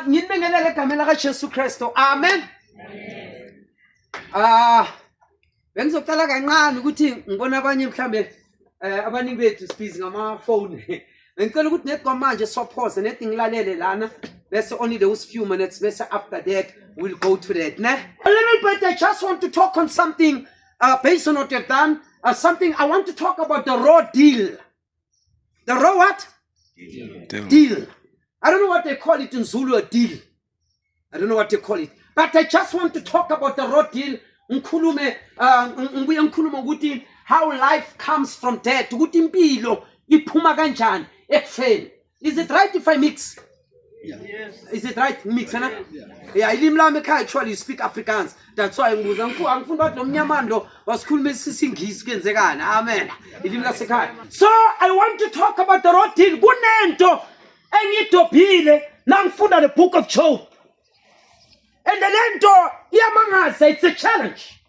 Ngibingelele egameni likaJesu Kristu. Amen. Bengizocela kancane ukuthi ngibona abanye mhlambe abaningi bethu sibhizi ngama-phone. Ngicela ukuthi nethi kwamanje sophoze nethi ngilalele lana bese only those few minutes bese after that we'll go to that. Ne? A little bit I just want to talk on something based on what you've done. Something I want to talk about the raw deal. The raw what? Deal. I don't know what they call it in Zulu, a deal. I don't know what they call it. But I just want to talk about the raw deal. How life comes from death. Is it right if I mix? Yeah. Yes. Is it right? Mix, yeah. Yeah, actually speak Afrikaans. That's why I'm Amen. So I want to talk about the raw deal. The book of Job. And the lento, it's a challenge.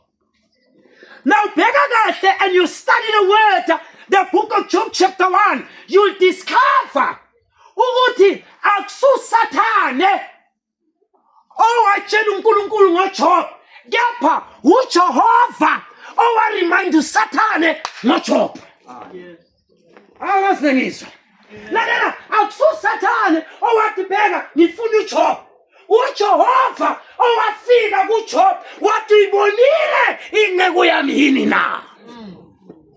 Now, and you study the word, the book of Job chapter 1, you'll discover ukuthi akususathane owatshela uNkulunkulu ngoJob, kepha uJehova owaremind uSathane ngoJob. Awasengizwa. Lalela, akususathane owathi bheka ngifuna uJob. uJehova owafika kuJob wathi uyibonile inceku yami yini na.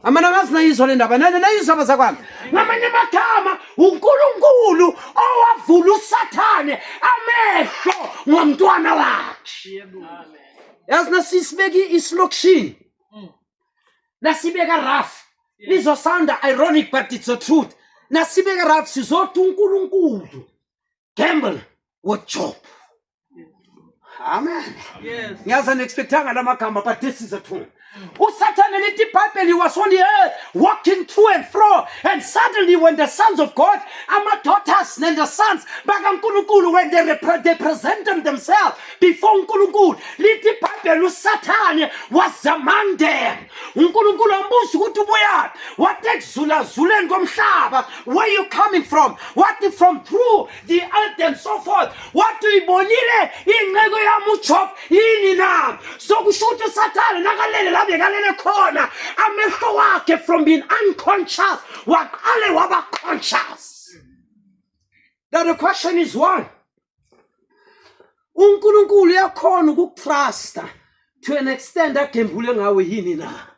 Amana ngasinayizwa le ndaba nayizwa bazakwami. Ngamanye amagama uNkulunkulu owavula uSathane amehlo ngomntwana wakhe. Yazi nasisibeki isilokishini. Nasibeka rough. Lizosanda ironic but it's the truth. Nasibeka rough sizothi uNkulunkulu gamble with Job. Amen. Yes. Ngiyazi unexpectanga lamagama but this is the truth. uSathane lithi iBhayibheli he was on the earth walking to and fro, and suddenly when the sons of God, our daughters and the sons bakaNkulunkulu, when they present themselves before uNkulunkulu, lithi iBhayibheli uSathane was among them. uNkulunkulu ambuza ukuthi ubuyaphi, wathi ekuzulazuleni komhlaba, where you coming from, wathi from through the earth and so forth, wathi uyibonile inceku yami uJob yini na. So kusho ukuthi uSathane nakalele bekalele khona amehlo wakhe from being unconscious waqale waba conscious. Now the question is one. uNkulunkulu uyakhona ukukutrusta to an extent agembule ngawe yini na.